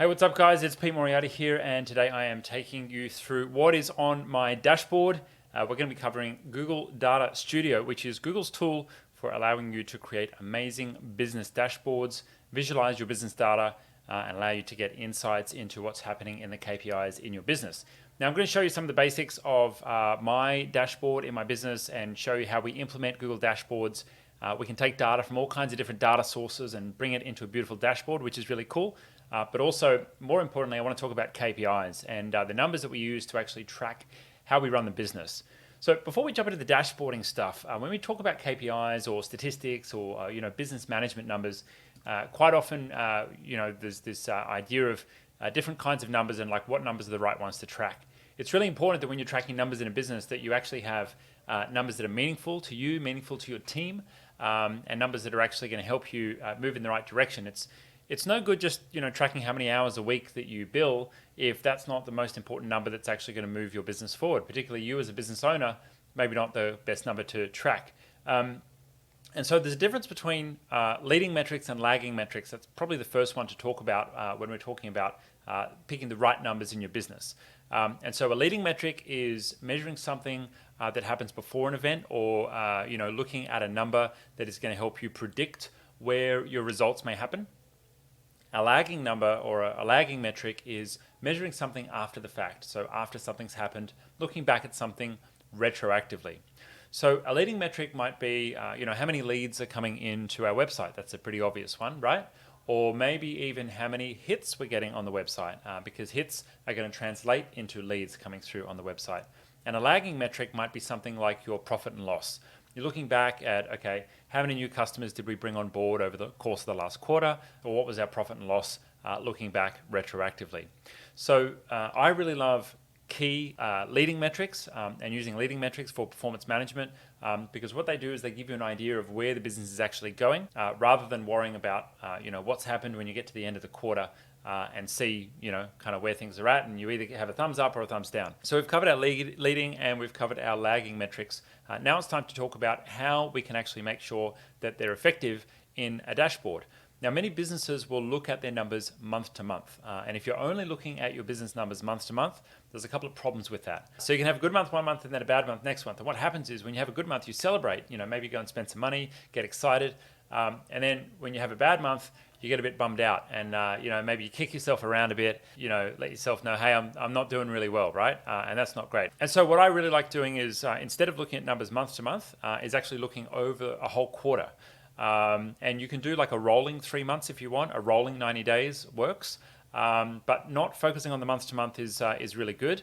Hey, what's up guys? It's Pete Moriarty here, and today I am taking you through what is on my dashboard. We're going to be covering Google Data Studio, which is Google's tool for allowing you to create amazing business dashboards, visualize your business data, and allow you to get insights into what's happening in the KPIs in your business. Now I'm going to show you some of the basics of my dashboard in my business and show you how we implement Google dashboards. We can take data from all kinds of different data sources and bring it into a beautiful dashboard, which is really cool. But also, more importantly, I want to talk about KPIs and the numbers that we use to actually track how we run the business. So before we jump into the dashboarding stuff, when we talk about KPIs or statistics or business management numbers, quite often there's this idea of different kinds of numbers and like what numbers are the right ones to track. It's really important that when you're tracking numbers in a business that you actually have numbers that are meaningful to you, meaningful to your team, and numbers that are actually going to help you move in the right direction. It's no good just tracking how many hours a week that you bill if that's not the most important number that's actually going to move your business forward. Particularly you as a business owner, maybe not the best number to track. And so there's a difference between leading metrics and lagging metrics. That's probably the first one to talk about when we're talking about picking the right numbers in your business. And so a leading metric is measuring something that happens before an event, or looking at a number that is going to help you predict where your results may happen. A lagging number or a lagging metric is measuring something after the fact. So after something's happened, looking back at something retroactively. So a leading metric might be, how many leads are coming into our website. That's a pretty obvious one, right? Or maybe even how many hits we're getting on the website, because hits are going to translate into leads coming through on the website. And a lagging metric might be something like your profit and loss. You're looking back at, okay, how many new customers did we bring on board over the course of the last quarter, or what was our profit and loss looking back retroactively. So I really love key leading metrics and using leading metrics for performance management because what they do is they give you an idea of where the business is actually going rather than worrying about what's happened when you get to the end of the quarter and see kind of where things are at, and you either have a thumbs up or a thumbs down. So we've covered our leading and we've covered our lagging metrics. Now it's time to talk about how we can actually make sure that they're effective in a dashboard. Now, many businesses will look at their numbers month to month. And if you're only looking at your business numbers month to month, there's a couple of problems with that. So you can have a good month one month and then a bad month next month. And what happens is when you have a good month, you celebrate, maybe go and spend some money, get excited. And then when you have a bad month, you get a bit bummed out and, maybe you kick yourself around a bit, let yourself know, hey, I'm not doing really well, right? And that's not great. And so what I really like doing is instead of looking at numbers month to month, is actually looking over a whole quarter. And you can do like a rolling 3 months if you want. A rolling 90 days works, but not focusing on the month to month is really good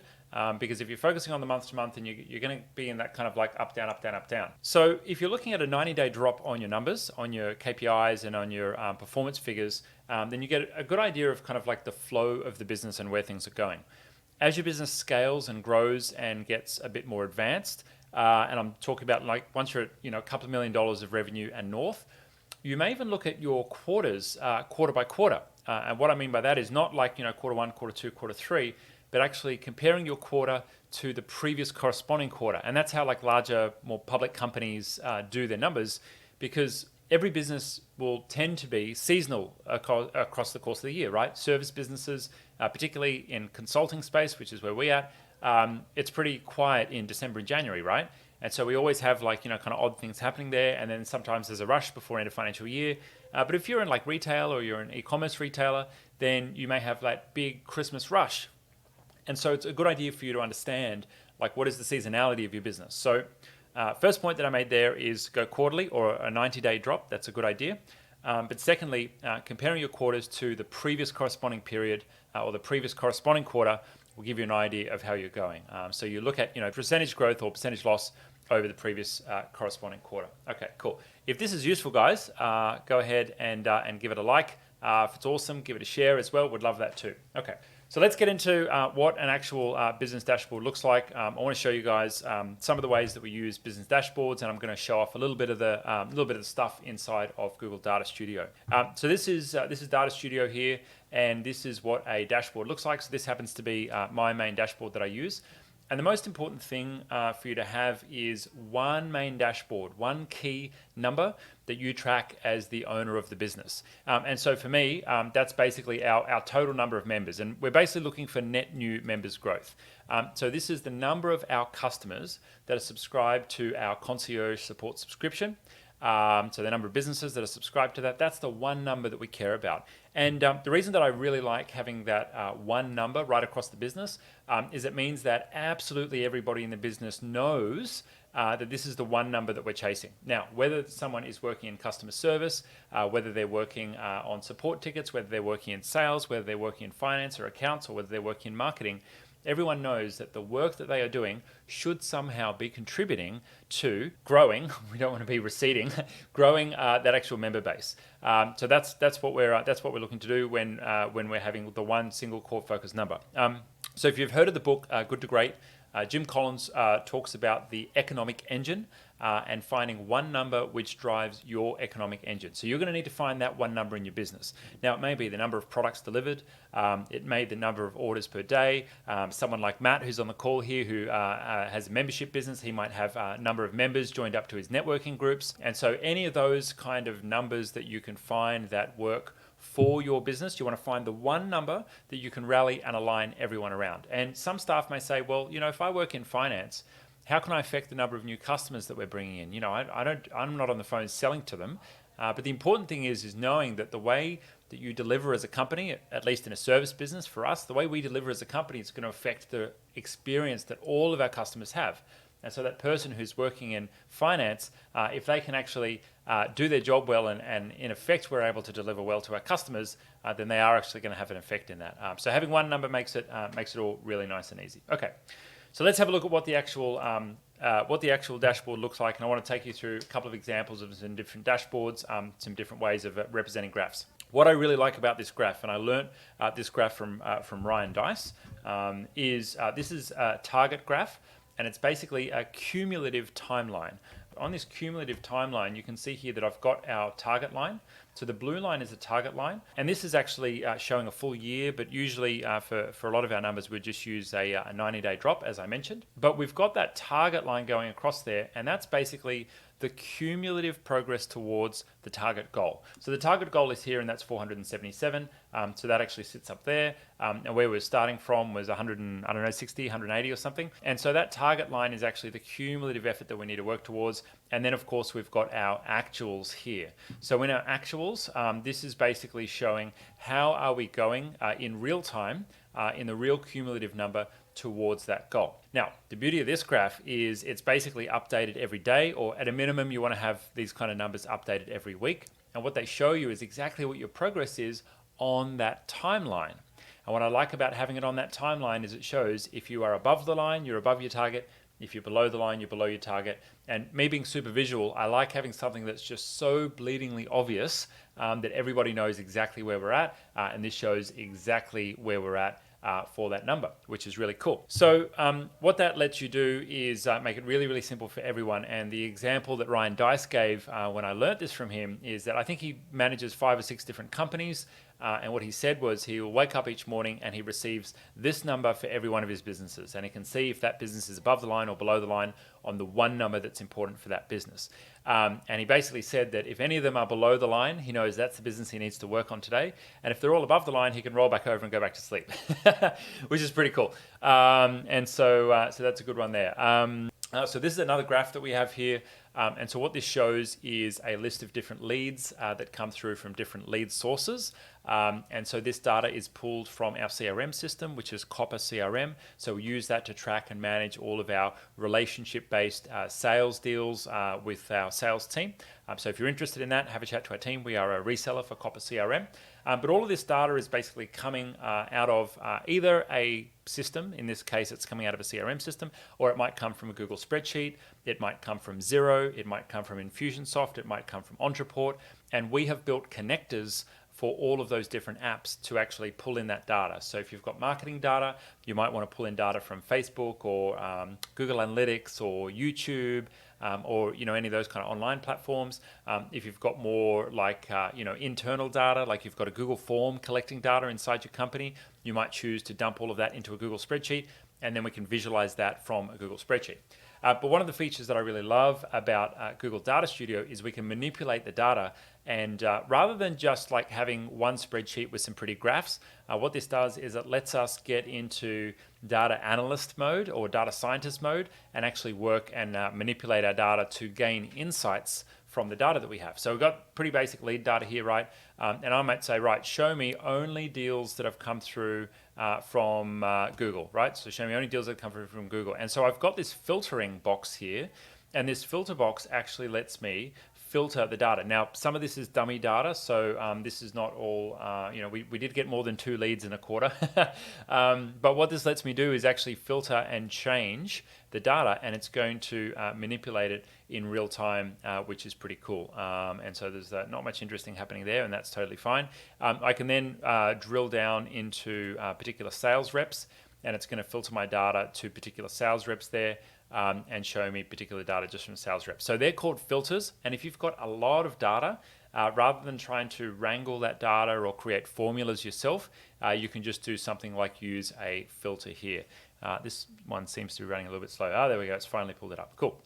because if you're focusing on the month to month, then you're going to be in that kind of like up, down, up, down, up, down. So if you're looking at a 90-day drop on your numbers, on your KPIs and on your performance figures, then you get a good idea of kind of like the flow of the business and where things are going. As your business scales and grows and gets a bit more advanced, and I'm talking about like once you're at a couple of $1 million of revenue and north, you may even look at your quarters quarter by quarter. And what I mean by that is not like quarter one, quarter two, quarter three, but actually comparing your quarter to the previous corresponding quarter. And that's how like larger, more public companies do their numbers, because every business will tend to be seasonal across the course of the year, right? Service businesses, particularly in consulting space, which is where we're at, it's pretty quiet in December and January, right? And so we always have like, kind of odd things happening there. And then sometimes there's a rush before end of financial year. But if you're in like retail or you're an e-commerce retailer, then you may have that big Christmas rush. And so it's a good idea for you to understand like what is the seasonality of your business. So first point that I made there is go quarterly or a 90-day drop. That's a good idea. But secondly, comparing your quarters to the previous corresponding period or the previous corresponding quarter will give you an idea of how you're going. So you look at percentage growth or percentage loss over the previous corresponding quarter. Okay, cool. If this is useful, guys, go ahead and give it a like. If it's awesome, give it a share as well. Would love that too. Okay, so let's get into what an actual business dashboard looks like. I want to show you guys some of the ways that we use business dashboards, and I'm going to show off a little bit of the stuff inside of Google Data Studio. So this is Data Studio here, and this is what a dashboard looks like. So this happens to be my main dashboard that I use. And the most important thing for you to have is one main dashboard, one key number that you track as the owner of the business. And so for me, that's basically our total number of members. And we're basically looking for net new members growth. So this is the number of our customers that are subscribed to our concierge support subscription. So the number of businesses that are subscribed to that, that's the one number that we care about. And the reason that I really like having that one number right across the business is it means that absolutely everybody in the business knows that this is the one number that we're chasing. Now, whether someone is working in customer service, whether they're working on support tickets, whether they're working in sales, whether they're working in finance or accounts, or whether they're working in marketing, everyone knows that the work that they are doing should somehow be contributing to growing. We don't want to be receding, growing that actual member base. So that's what we're looking to do when we're having the one single core focus number. So if you've heard of the book Good to Great, Jim Collins talks about the economic engine and finding one number which drives your economic engine. So you're going to need to find that one number in your business. Now, it may be the number of products delivered. It may be the number of orders per day. Someone like Matt, who's on the call here, who has a membership business, he might have a number of members joined up to his networking groups. And so any of those kind of numbers that you can find that work for your business, you want to find the one number that you can rally and align everyone around. And some staff may say, well, if I work in finance, how can I affect the number of new customers that we're bringing in? I'm not on the phone selling to them. But the important thing is knowing that the way that you deliver as a company, at least in a service business for us, the way we deliver as a company is going to affect the experience that all of our customers have. And so that person who's working in finance, if they can actually do their job well and in effect we're able to deliver well to our customers, then they are actually going to have an effect in that. So having one number makes it all really nice and easy. Okay, so let's have a look at what the actual dashboard looks like. And I want to take you through a couple of examples of some different dashboards, some different ways of representing graphs. What I really like about this graph, and I learned this graph from Ryan Dice, is this is a target graph. And it's basically a cumulative timeline. On this cumulative timeline, you can see here that I've got our target line. So the blue line is a target line. And this is actually showing a full year, but usually for a lot of our numbers, we just use a 90-day drop, as I mentioned. But we've got that target line going across there, and that's basically the cumulative progress towards the target goal. So the target goal is here, and that's 477. So that actually sits up there. And where we're starting from was 60, 180 or something. And so that target line is actually the cumulative effort that we need to work towards. And then, of course, we've got our actuals here. So in our actuals, this is basically showing how are we going in real time, in the real cumulative number towards that goal. Now, the beauty of this graph is it's basically updated every day, or at a minimum, you want to have these kind of numbers updated every week. And what they show you is exactly what your progress is on that timeline. And what I like about having it on that timeline is it shows if you are above the line, you're above your target. If you're below the line, you're below your target. And me being super visual, I like having something that's just so bleedingly obvious that everybody knows exactly where we're at. And this shows exactly where we're at for that number, which is really cool. So what that lets you do is make it really, really simple for everyone. And the example that Ryan Dice gave when I learned this from him is that I think he manages 5 or 6 different companies. And what he said was he will wake up each morning and he receives this number for every one of his businesses. And he can see if that business is above the line or below the line on the one number that's important for that business. And he basically said that if any of them are below the line, he knows that's the business he needs to work on today. And if they're all above the line, he can roll back over and go back to sleep, which is pretty cool. And so that's a good one there. So this is another graph that we have here. And so what this shows is a list of different leads that come through from different lead sources. And so this data is pulled from our CRM system, which is Copper CRM. So we use that to track and manage all of our relationship-based sales deals with our sales team. So if you're interested in that, have a chat to our team. We are a reseller for Copper CRM. But all of this data is basically coming out of either a system. In this case, it's coming out of a CRM system, or it might come from a Google spreadsheet. It might come from Xero. It might come from Infusionsoft. It might come from Ontraport. And we have built connectors for all of those different apps to actually pull in that data. So if you've got marketing data, you might want to pull in data from Facebook or Google Analytics or YouTube, or any of those kind of online platforms. If you've got more like internal data, like you've got a Google form collecting data inside your company, you might choose to dump all of that into a Google spreadsheet. and then we can visualize that from a Google spreadsheet. But one of the features that I really love about Google Data Studio is we can manipulate the data, and rather than just like having one spreadsheet with some pretty graphs, what this does is it lets us get into data analyst mode or data scientist mode and actually work and manipulate our data to gain insights from the data that we have. So we've got pretty basic lead data here, right? And I might say, right, show me only deals that have come through from Google, right? So show me only deals that have come through from Google. And so I've got this filtering box here, and this filter box actually lets me filter the data. Now, some of this is dummy data, so this is not all, we did get more than 2 leads in a quarter. But what this lets me do is actually filter and change the data, and it's going to manipulate it in real time, which is pretty cool. And so there's not much interesting happening there, and that's totally fine. I can then drill down into particular sales reps, and it's going to filter my data to particular sales reps there. And show me particular data just from sales reps. So they're called filters. And if you've got a lot of data, rather than trying to wrangle that data or create formulas yourself, you can just do something like use a filter here. This one seems to be running a little bit slow. There we go. It's finally pulled it up. Cool.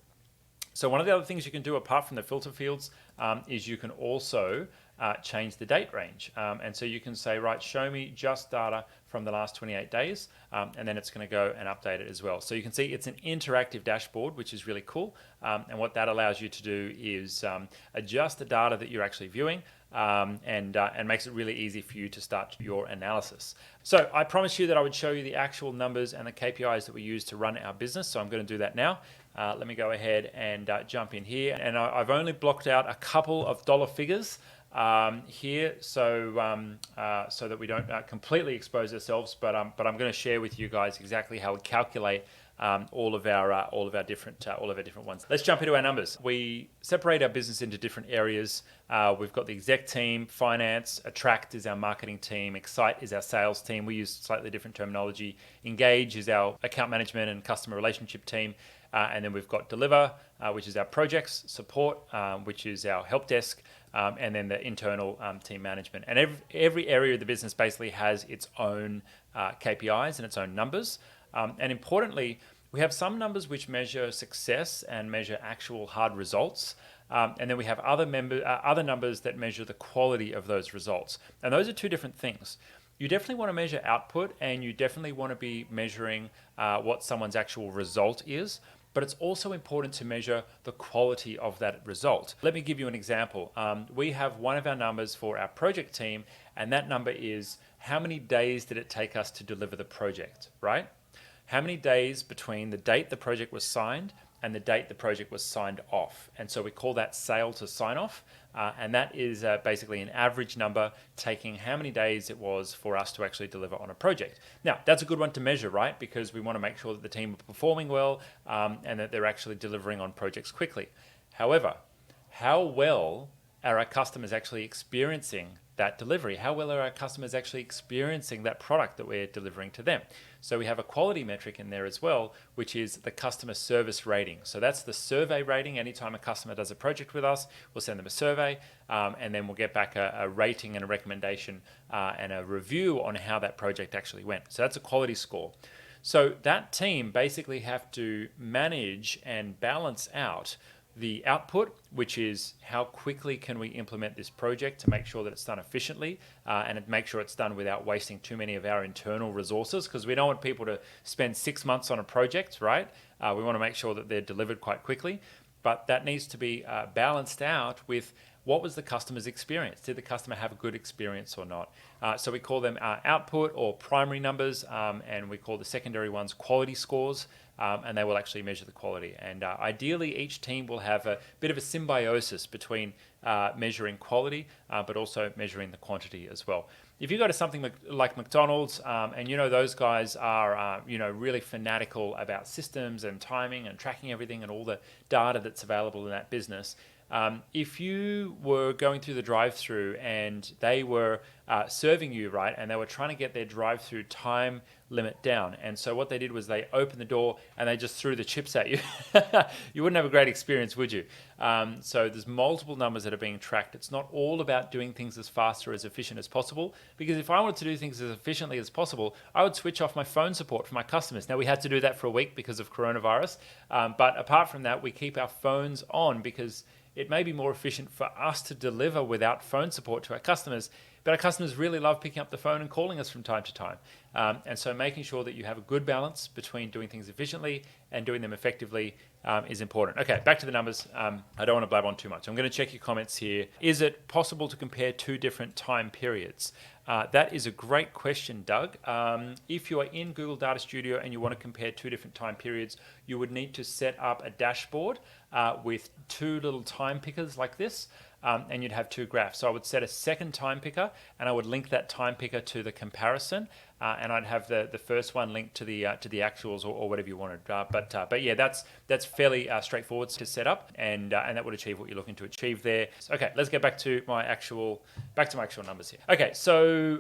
So one of the other things you can do apart from the filter fields is you can also change the date range. And so you can say, right, show me just data from the last 28 days, and then it's going to go and update it as well. So you can see it's an interactive dashboard, which is really cool. And what that allows you to do is adjust the data that you're actually viewing, and makes it really easy for you to start your analysis. So I promised you that I would show you the actual numbers and the KPIs that we use to run our business. So I'm going to do that now. Let me go ahead and jump in here. And I've only blocked out a couple of dollar figures here, so that we don't completely expose ourselves. But I'm going to share with you guys exactly how we calculate all of our different ones. Let's jump into our numbers. We separate our business into different areas. We've got the exec team, finance, Attract is our marketing team, Excite is our sales team. We use slightly different terminology. Engage is our account management and customer relationship team. And then we've got Deliver, which is our projects, Support, which is our help desk, and then the internal team management. And every area of the business basically has its own KPIs and its own numbers. And importantly, we have some numbers which measure success and measure actual hard results. And then we have other numbers that measure the quality of those results. And those are two different things. You definitely want to measure output, and you definitely want to be measuring what someone's actual result is. But it's also important to measure the quality of that result. Let me give you an example. We have one of our numbers for our project team, and that number is how many days did it take us to deliver the project, right? How many days between the date the project was signed and the date the project was signed off. And so we call that sale to sign off. And that is basically an average number, taking how many days it was for us to actually deliver on a project. Now, that's a good one to measure, right? Because we want to make sure that the team are performing well and that they're actually delivering on projects quickly. However, how well are our customers actually experiencing that delivery? How well are our customers actually experiencing that product that we're delivering to them? So we have a quality metric in there as well, which is the customer service rating. So that's the survey rating. Anytime a customer does a project with us, we'll send them a survey, and then we'll get back a rating and a recommendation and a review on how that project actually went. So that's a quality score. So that team basically have to manage and balance out the output, which is how quickly can we implement this project to make sure that it's done efficiently and make sure it's done without wasting too many of our internal resources, because we don't want people to spend 6 months on a project, right? We want to make sure that they're delivered quite quickly, but that needs to be balanced out with what was the customer's experience? Did the customer have a good experience or not? So we call them output or primary numbers, and we call the secondary ones quality scores, and they will actually measure the quality. And ideally, each team will have a bit of a symbiosis between measuring quality, but also measuring the quantity as well. If you go to something like McDonald's, and those guys are really fanatical about systems and timing and tracking everything and all the data that's available in that business, If you were going through the drive-through and they were serving you, right, and they were trying to get their drive-through time limit down, and so what they did was they opened the door and they just threw the chips at you, you wouldn't have a great experience, would you? So there's multiple numbers that are being tracked. It's not all about doing things as fast or as efficient as possible, because if I wanted to do things as efficiently as possible, I would switch off my phone support for my customers. Now, we had to do that for a week because of coronavirus, but apart from that, we keep our phones on because it may be more efficient for us to deliver without phone support to our customers, but our customers really love picking up the phone and calling us from time to time. And so making sure that you have a good balance between doing things efficiently and doing them effectively is important. Okay, back to the numbers. I don't want to blab on too much. I'm going to check your comments here. Is it possible to compare two different time periods? That is a great question, Doug. If you are in Google Data Studio and you want to compare two different time periods, you would need to set up a dashboard with two little time pickers like this. And you'd have two graphs. So I would set a second time picker and I would link that time picker to the comparison, and I'd have the first one linked to the actuals or whatever you wanted. But yeah, that's fairly straightforward to set up, and that would achieve what you're looking to achieve there. So, okay, let's get back to my actual numbers here. Okay, so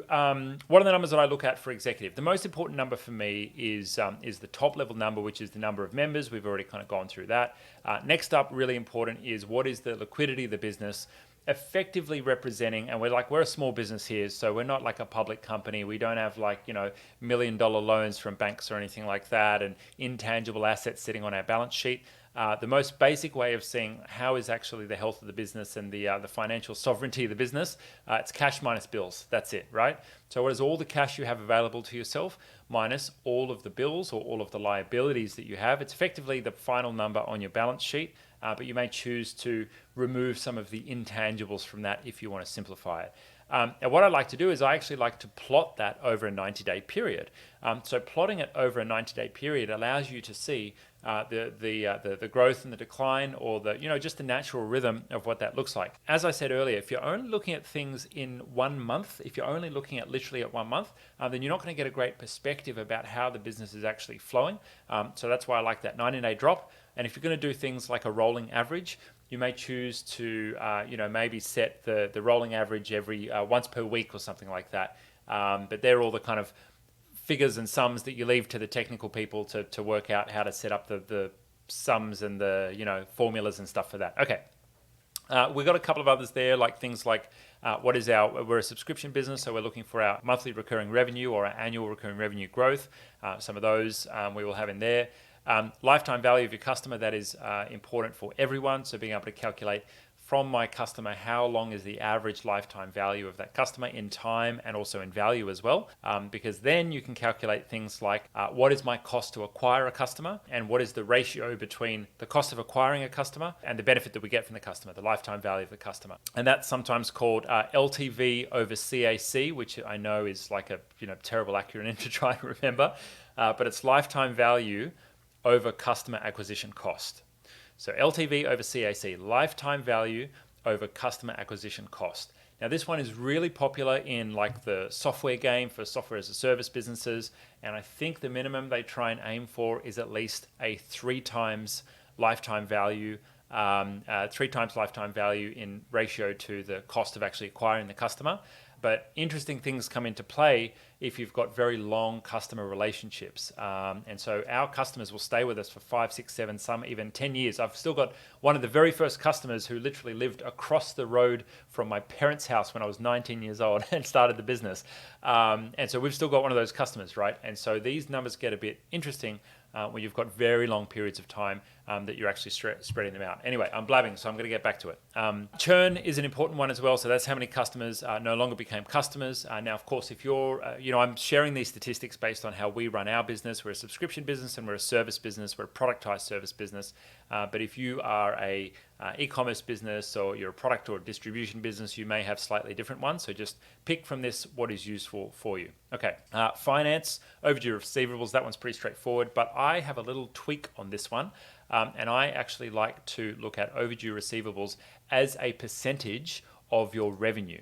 what are the numbers that I look at for executive? The most important number for me is the top level number, which is the number of members. We've already kind of gone through that. Next up, really important, is what is the liquidity of the business, effectively representing, and we're a small business here, so we're not like a public company. We don't have like, $1 million loans from banks or anything like that, and intangible assets sitting on our balance sheet. The most basic way of seeing how is actually the health of the business and the financial sovereignty of the business, it's cash minus bills. That's it, right? So what is all the cash you have available to yourself minus all of the bills or all of the liabilities that you have? It's effectively the final number on your balance sheet, but you may choose to remove some of the intangibles from that if you want to simplify it. And what I like to do is I actually like to plot that over a 90-day period. So plotting it over a 90-day period allows you to see the growth and the decline, or just the natural rhythm of what that looks like. As I said earlier, if you're only looking at things in 1 month, if you're only looking at literally at 1 month, then you're not going to get a great perspective about how the business is actually flowing. So that's why I like that 90-day drop. And if you're going to do things like a rolling average, you may choose to, maybe set the rolling average every once per week or something like that. But they're all the kind of figures and sums that you leave to the technical people to work out how to set up the sums and the formulas and stuff for that. Okay. We've got a couple of others there, like things like we're a subscription business, so we're looking for our monthly recurring revenue or our annual recurring revenue growth. Some of those we will have in there. Lifetime value of your customer, that is important for everyone. So being able to calculate from my customer, how long is the average lifetime value of that customer in time and also in value as well, because then you can calculate things like what is my cost to acquire a customer and what is the ratio between the cost of acquiring a customer and the benefit that we get from the customer, the lifetime value of the customer. And that's sometimes called LTV over CAC, which I know is like a terrible acronym to try and remember, but it's lifetime value over customer acquisition cost. So LTV over CAC, lifetime value over customer acquisition cost. Now this one is really popular in like the software game for software as a service businesses, and I think the minimum they try and aim for is at least a 3 times lifetime value, 3 times lifetime value in ratio to the cost of actually acquiring the customer. But interesting things come into play if you've got very long customer relationships. And so our customers will stay with us for 5, 6, 7, some even 10 years. I've still got one of the very first customers who literally lived across the road from my parents' house when I was 19 years old and started the business. And so we've still got one of those customers, right? And so these numbers get a bit interesting when you've got very long periods of time that you're actually spreading them out. Anyway, I'm blabbing, so I'm going to get back to it. Churn is an important one as well. So that's how many customers no longer became customers. Now, of course, if you're, I'm sharing these statistics based on how we run our business. We're a subscription business and we're a service business. We're a productized service business. But if you are a e-commerce business or you're a product or a distribution business, you may have slightly different ones. So just pick from this what is useful for you. Okay, finance, overdue receivables, that one's pretty straightforward, but I have a little tweak on this one. And I actually like to look at overdue receivables as a percentage of your revenue.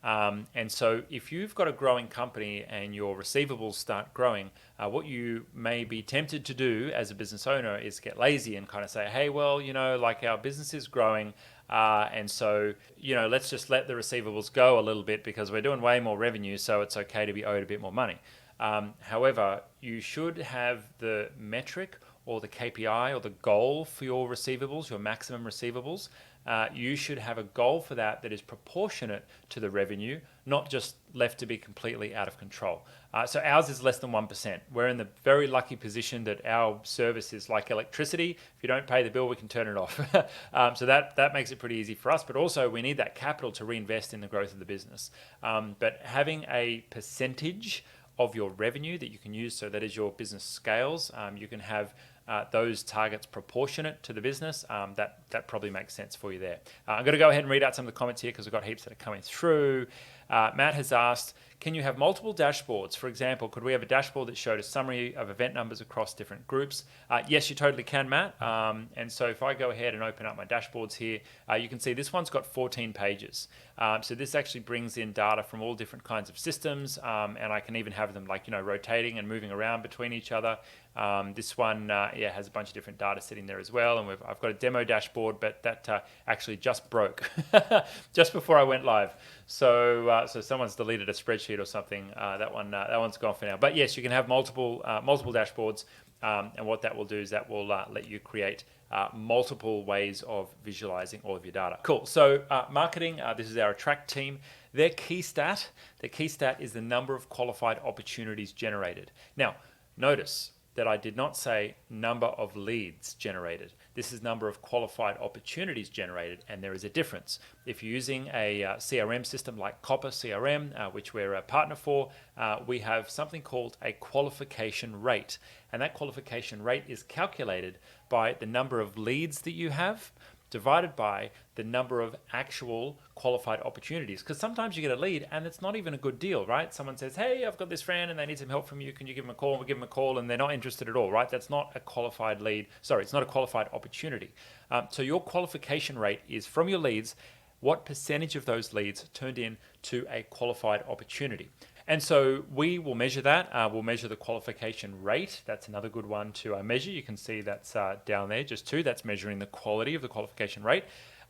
And so if you've got a growing company and your receivables start growing, what you may be tempted to do as a business owner is get lazy and kind of say, hey, well, like our business is growing, And so, let's just let the receivables go a little bit because we're doing way more revenue, so it's okay to be owed a bit more money. However, you should have the metric or the KPI or the goal for your receivables, your maximum receivables. You should have a goal for that is proportionate to the revenue, not just left to be completely out of control. So ours is less than 1%. We're in the very lucky position that our service is like electricity. If you don't pay the bill, we can turn it off. So that makes it pretty easy for us, but also we need that capital to reinvest in the growth of the business. But having a percentage of your revenue that you can use, so that as your business scales, you can have those targets proportionate to the business. That probably makes sense for you there. I'm going to go ahead and read out some of the comments here because we've got heaps that are coming through. Matt has asked, can you have multiple dashboards? For example, could we have a dashboard that showed a summary of event numbers across different groups? Yes, you totally can, Matt. And so if I go ahead and open up my dashboards here, you can see this one's got 14 pages. So this actually brings in data from all different kinds of systems, and I can even have them rotating and moving around between each other. This one has a bunch of different data sitting there as well, and I've got a demo dashboard, but that actually just broke just before I went live. So someone's deleted a spreadsheet or something. That one's gone for now. But yes, you can have multiple dashboards, and what that will do is that will let you create multiple ways of visualizing all of your data. Cool. So marketing, this is our attract team. Their key stat is the number of qualified opportunities generated. Now, notice that I did not say number of leads generated. This is number of qualified opportunities generated, and there is a difference. If you're using a CRM system like Copper CRM, which we're a partner for, we have something called a qualification rate. And that qualification rate is calculated by the number of leads that you have divided by the number of actual qualified opportunities. Because sometimes you get a lead and it's not even a good deal, right? Someone says, hey, I've got this friend and they need some help from you. Can you give them a call? And we give them a call and they're not interested at all, right? That's not a qualified lead. Sorry, it's not a qualified opportunity. So your qualification rate is from your leads, what percentage of those leads turned into a qualified opportunity. And so we will measure that. We'll measure the qualification rate. That's another good one to measure. You can see that's down there, just two. That's measuring the quality of the qualification rate.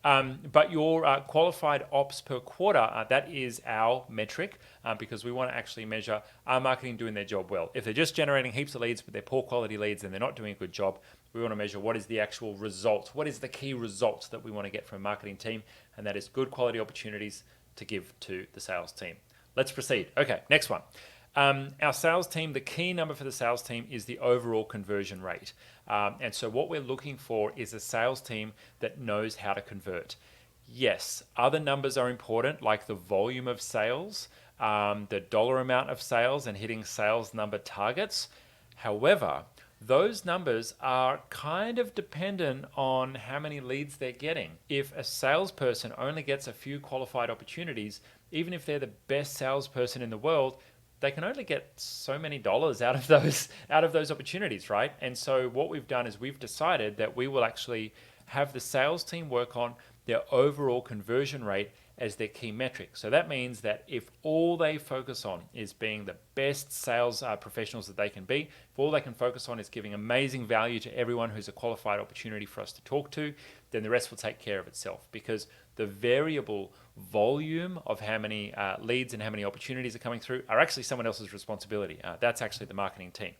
But your qualified ops per quarter, that is our metric because we want to actually measure our marketing doing their job well. If they're just generating heaps of leads, but they're poor quality leads and they're not doing a good job, we want to measure what is the actual result. What is the key result that we want to get from a marketing team? And that is good quality opportunities to give to the sales team. Let's proceed. Okay, next one. Our sales team, the key number for the sales team is the overall conversion rate. And so what we're looking for is a sales team that knows how to convert. Yes, other numbers are important, like the volume of sales, the dollar amount of sales, and hitting sales number targets. However, those numbers are kind of dependent on how many leads they're getting. If a salesperson only gets a few qualified opportunities, even if they're the best salesperson in the world, they can only get so many dollars out of those opportunities, right? And so what we've done is we've decided that we will actually have the sales team work on their overall conversion rate as their key metric. So that means that if all they focus on is being the best sales professionals that they can be, if all they can focus on is giving amazing value to everyone who's a qualified opportunity for us to talk to, then the rest will take care of itself, because the variable volume of how many leads and how many opportunities are coming through are actually someone else's responsibility. That's actually the marketing team.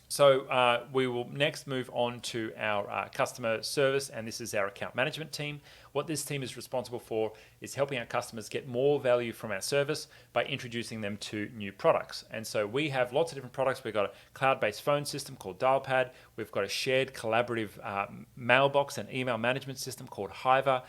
So we will next move on to our customer service, and this is our account management team. What this team is responsible for is helping our customers get more value from our service by introducing them to new products. And so we have lots of different products. We've got a cloud-based phone system called Dialpad. We've got a shared collaborative mailbox and email management system called Hiver.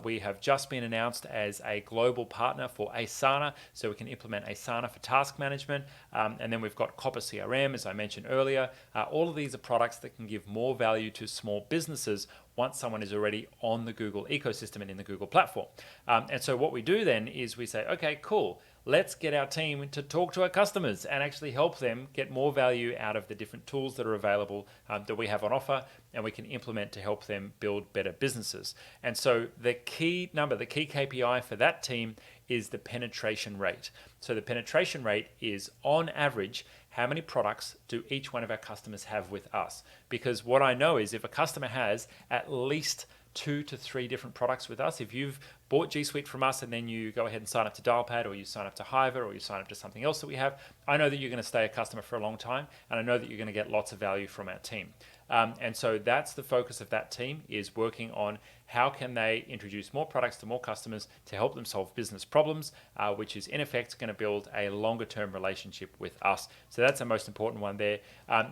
We have just been announced as a global partner for Asana, so we can implement Asana for task management. And then we've got Copper CRM, as I mentioned earlier. All of these are products that can give more value to small businesses once someone is already on the Google ecosystem and in the Google platform. And so what we do then is we say, okay, cool, let's get our team to talk to our customers and actually help them get more value out of the different tools that are available that we have on offer, and we can implement to help them build better businesses. And so the key number, the key KPI for that team is the penetration rate. So the penetration rate is, on average, how many products do each one of our customers have with us? Because what I know is if a customer has at least 2 to 3 different products with us. If you've bought G Suite from us and then you go ahead and sign up to Dialpad, or you sign up to Hiver, or you sign up to something else that we have, I know that you're going to stay a customer for a long time, and I know that you're going to get lots of value from our team. And so that's the focus of that team, is working on how can they introduce more products to more customers to help them solve business problems, which is in effect going to build a longer term relationship with us. So that's the most important one there.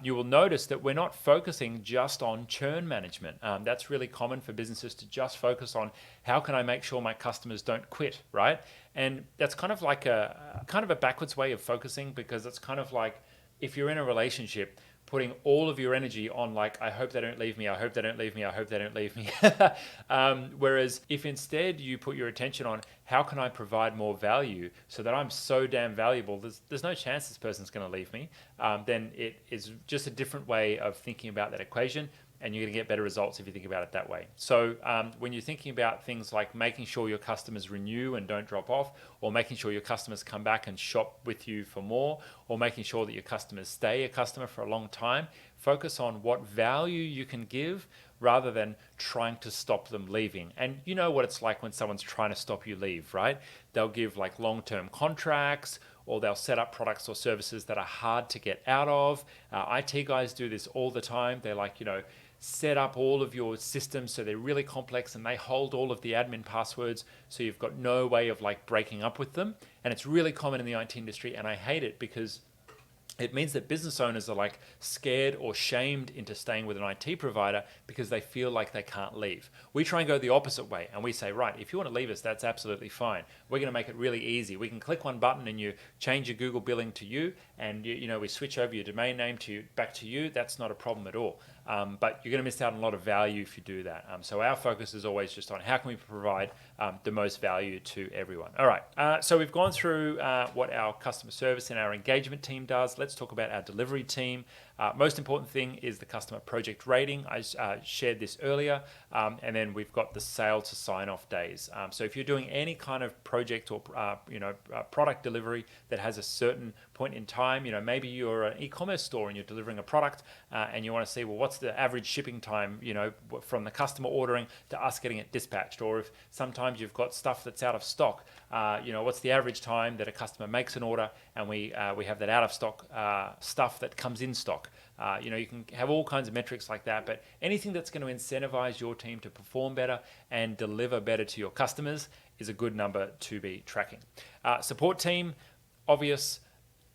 You will notice that we're not focusing just on churn management. That's really common for businesses to just focus on how can I make sure my customers don't quit, right? And that's kind of like a backwards way of focusing, because it's kind of like if you're in a relationship, putting all of your energy on like, I hope they don't leave me, I hope they don't leave me, I hope they don't leave me. Whereas if instead you put your attention on how can I provide more value so that I'm so damn valuable, there's no chance this person's going to leave me, then it is just a different way of thinking about that equation. And you're going to get better results if you think about it that way. So when you're thinking about things like making sure your customers renew and don't drop off, or making sure your customers come back and shop with you for more, or making sure that your customers stay a customer for a long time, focus on what value you can give rather than trying to stop them leaving. And you know what it's like when someone's trying to stop you leave, right? They'll give like long-term contracts, or they'll set up products or services that are hard to get out of. IT guys do this all the time. They're like, set up all of your systems so they're really complex, and they hold all of the admin passwords so you've got no way of like breaking up with them. And it's really common in the IT industry, and I hate it because it means that business owners are like scared or shamed into staying with an IT provider because they feel like they can't leave. We try and go the opposite way, and we say, right, if you want to leave us, that's absolutely fine. We're going to make it really easy. We can click one button and you change your Google billing to you, and we switch over your domain name back to you. That's not a problem at all. But you're going to miss out on a lot of value if you do that. So our focus is always just on how can we provide the most value to everyone. All right, so we've gone through what our customer service and our engagement team does. Let's talk about our delivery team. Most important thing is the customer project rating. I shared this earlier. And then we've got the sale to sign off days. So if you're doing any kind of project or product delivery that has a certain point in time, maybe you're an e-commerce store and you're delivering a product and you want to see, well, what's the average shipping time, from the customer ordering to us getting it dispatched? Or if sometimes you've got stuff that's out of stock, what's the average time that a customer makes an order and we have that out of stock stuff that comes in stock. You can have all kinds of metrics like that, but anything that's going to incentivize your team to perform better and deliver better to your customers is a good number to be tracking. Support team, obvious.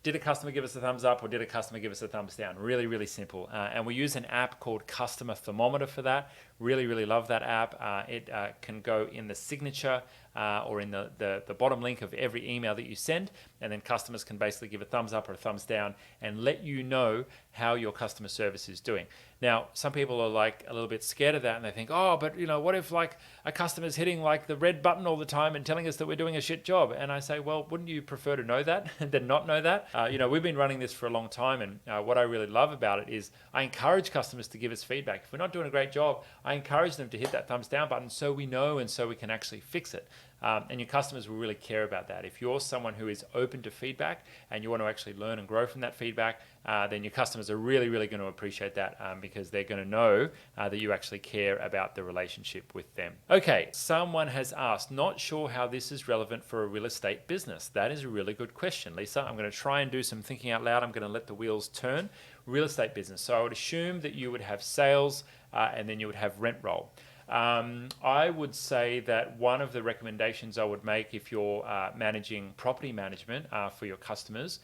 Did a customer give us a thumbs up or did a customer give us a thumbs down? Really, really simple. And we use an app called Customer Thermometer for that. Really, really love that app. It can go in the signature or in the bottom link of every email that you send. And then customers can basically give a thumbs up or a thumbs down and let you know how your customer service is doing. Now, some people are like a little bit scared of that and they think, oh, but what if like a customer's hitting like the red button all the time and telling us that we're doing a shit job? And I say, well, wouldn't you prefer to know that than not know that? We've been running this for a long time, and what I really love about it is I encourage customers to give us feedback. If we're not doing a great job, I encourage them to hit that thumbs down button so we know and so we can actually fix it. And your customers will really care about that. If you're someone who is open to feedback and you want to actually learn and grow from that feedback, then your customers are really, really going to appreciate that because they're going to know that you actually care about the relationship with them. Okay, someone has asked, not sure how this is relevant for a real estate business. That is a really good question, Lisa. I'm going to try and do some thinking out loud. I'm going to let the wheels turn. Real estate business. So I would assume that you would have sales and then you would have rent roll. I would say that one of the recommendations I would make if you're managing property management for your customers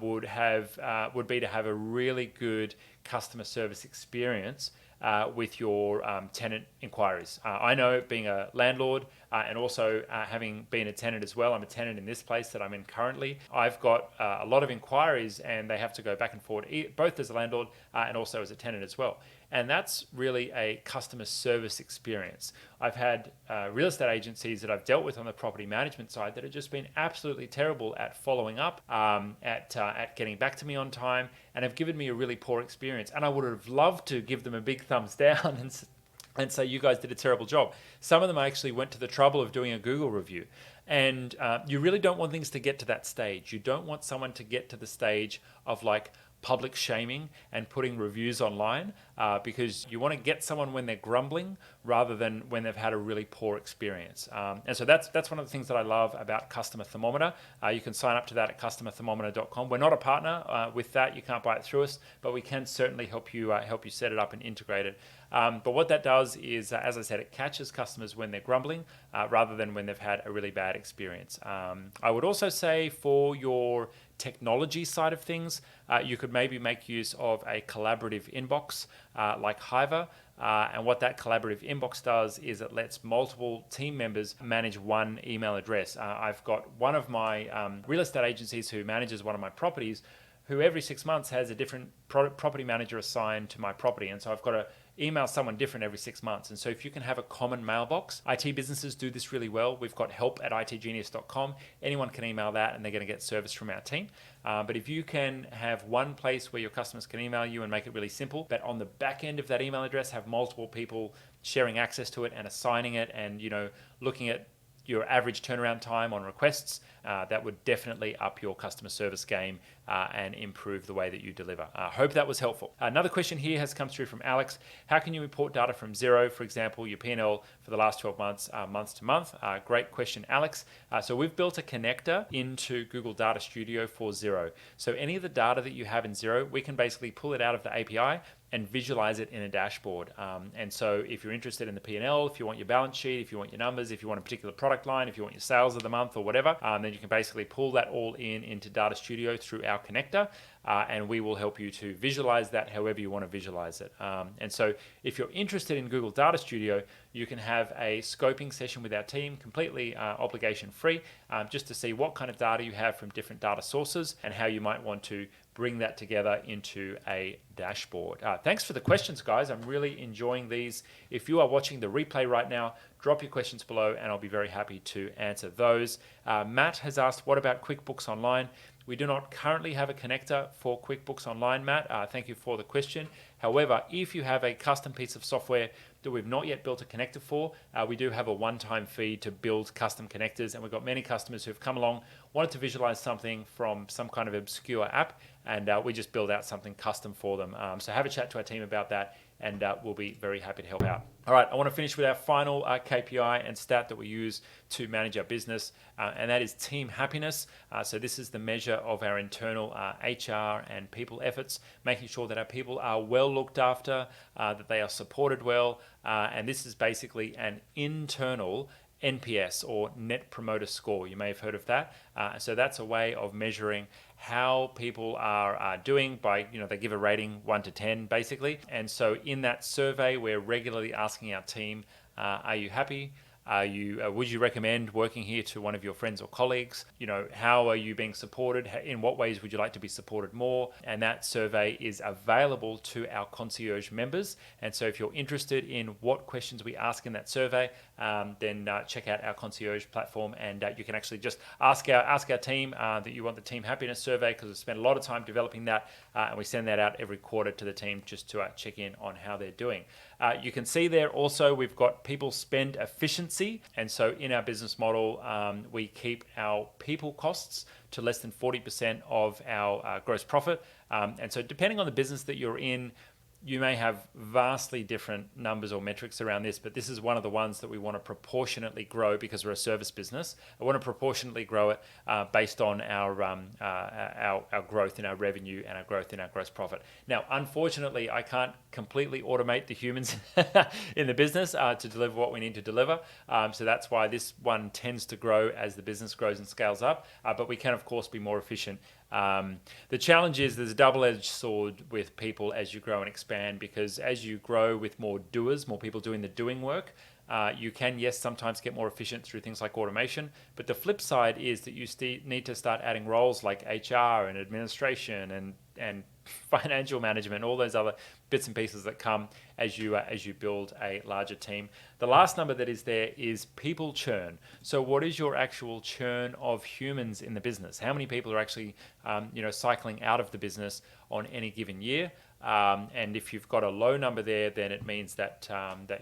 would be to have a really good customer service experience with your tenant inquiries. I know, being a landlord and also having been a tenant as well, I'm a tenant in this place that I'm in currently, I've got a lot of inquiries and they have to go back and forth, both as a landlord and also as a tenant as well. And that's really a customer service experience. I've had real estate agencies that I've dealt with on the property management side that have just been absolutely terrible at following up, at getting back to me on time, and have given me a really poor experience. And I would have loved to give them a big thumbs down and say, you guys did a terrible job. Some of them actually went to the trouble of doing a Google review. And you really don't want things to get to that stage. You don't want someone to get to the stage of like, public shaming and putting reviews online, because you want to get someone when they're grumbling rather than when they've had a really poor experience. And so that's one of the things that I love about Customer Thermometer. You can sign up to that at customerthermometer.com. We're not a partner with that. You can't buy it through us, but we can certainly help you set it up and integrate it. But what that does is, as I said, it catches customers when they're grumbling rather than when they've had a really bad experience. I would also say for your technology side of things, you could maybe make use of a collaborative inbox like Hiver. And what that collaborative inbox does is it lets multiple team members manage one email address. I've got one of my real estate agencies who manages one of my properties, who every 6 months has a different property manager assigned to my property. And so I've got to email someone different every 6 months. And so if you can have a common mailbox, IT businesses do this really well. We've got help at itgenius.com. Anyone can email that and they're going to get service from our team. But if you can have one place where your customers can email you and make it really simple, but on the back end of that email address have multiple people sharing access to it and assigning it and, looking at your average turnaround time on requests, that would definitely up your customer service game and improve the way that you deliver. Hope that was helpful. Another question here has come through from Alex. How can you import data from Xero, for example, your P&L for the last 12 months, month to month? Great question, Alex. So we've built a connector into Google Data Studio for Xero. So any of the data that you have in Xero, we can basically pull it out of the API and visualize it in a dashboard. And so if you're interested in the P&L, if you want your balance sheet, if you want your numbers, if you want a particular product line, if you want your sales of the month or whatever, then you can basically pull that all into Data Studio through our connector, and we will help you to visualize that however you want to visualize it. And so if you're interested in Google Data Studio, you can have a scoping session with our team, completely obligation free, just to see what kind of data you have from different data sources and how you might want to bring that together into a dashboard. Thanks for the questions, guys. I'm really enjoying these. If you are watching the replay right now, drop your questions below and I'll be very happy to answer those. Matt has asked, what about QuickBooks Online? We do not currently have a connector for QuickBooks Online, Matt. Thank you for the question. However, if you have a custom piece of software that we've not yet built a connector for, we do have a one-time fee to build custom connectors, and we've got many customers who've come along, wanted to visualize something from some kind of obscure app, and we just build out something custom for them. So have a chat to our team about that, and we'll be very happy to help out. All right, I want to finish with our final KPI and stat that we use to manage our business, and that is team happiness. So this is the measure of our internal HR and people efforts, making sure that our people are well looked after, that they are supported well, and this is basically an internal NPS or Net Promoter Score. You may have heard of that. So that's a way of measuring how people are doing by, they give a rating 1 to 10 basically. And so in that survey, we're regularly asking our team, are you happy? Would you recommend working here to one of your friends or colleagues? How are you being supported? In what ways would you like to be supported more? And that survey is available to our concierge members. And so if you're interested in what questions we ask in that survey, then check out our concierge platform, and you can actually just ask our team that you want the team happiness survey, because we spent a lot of time developing that, and we send that out every quarter to the team just to check in on how they're doing. You can see there also we've got people spend efficiency, and so in our business model we keep our people costs to less than 40% of our gross profit, and so depending on the business that you're in, you may have vastly different numbers or metrics around this, but this is one of the ones that we want to proportionately grow because we're a service business. I want to proportionately grow it based on our growth in our revenue and our growth in our gross profit. Now, unfortunately, I can't completely automate the humans in the business to deliver what we need to deliver. So that's why this one tends to grow as the business grows and scales up, but we can, of course, be more efficient. The challenge is there's a double-edged sword with people as you grow and expand, because as you grow with more doers, more people doing the doing work, you can, yes, sometimes get more efficient through things like automation. But the flip side is that you need to start adding roles like HR and administration and financial management, all those other bits and pieces that come as you build a larger team. The last number that is there is people churn. So what is your actual churn of humans in the business? How many people are actually cycling out of the business on any given year? And if you've got a low number there, then it means that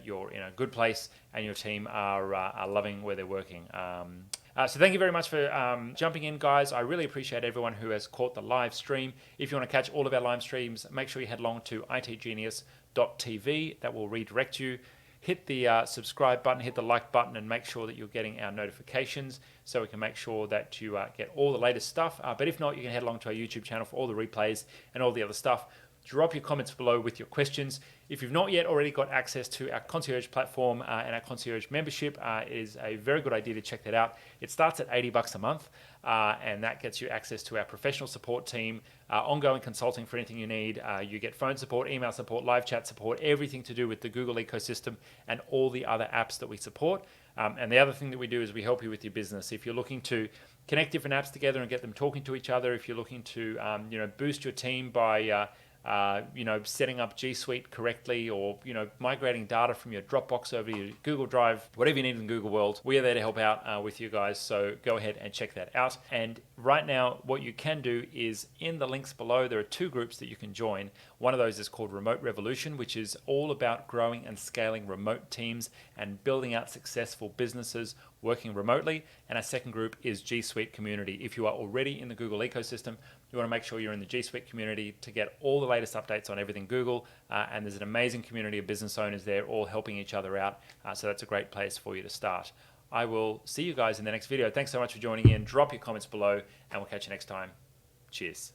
you're in a good place and your team are loving where they're working. So thank you very much for jumping in, guys. I really appreciate everyone who has caught the live stream. If you want to catch all of our live streams, make sure you head along to itgenius.tv. That will redirect you. Hit the subscribe button, hit the like button, and make sure that you're getting our notifications so we can make sure that you get all the latest stuff. But if not, you can head along to our YouTube channel for all the replays and all the other stuff. Drop your comments below with your questions. If you've not yet already got access to our concierge platform and our concierge membership, it is a very good idea to check that out. It starts at $80 a month, and that gets you access to our professional support team, ongoing consulting for anything you need. You get phone support, email support, live chat support, everything to do with the Google ecosystem and all the other apps that we support. And the other thing that we do is we help you with your business. If you're looking to connect different apps together and get them talking to each other, if you're looking to boost your team by setting up G Suite correctly, or migrating data from your Dropbox over to your Google Drive, whatever you need in the Google world, we are there to help out with you guys. So go ahead and check that out. And right now, what you can do is in the links below, there are 2 groups that you can join. One of those is called Remote Revolution, which is all about growing and scaling remote teams and building out successful businesses working remotely. And our second group is G Suite Community. If you are already in the Google ecosystem, you want to make sure you're in the G Suite community to get all the latest updates on everything Google. And there's an amazing community of business owners there all helping each other out. So that's a great place for you to start. I will see you guys in the next video. Thanks so much for joining in. Drop your comments below and we'll catch you next time. Cheers.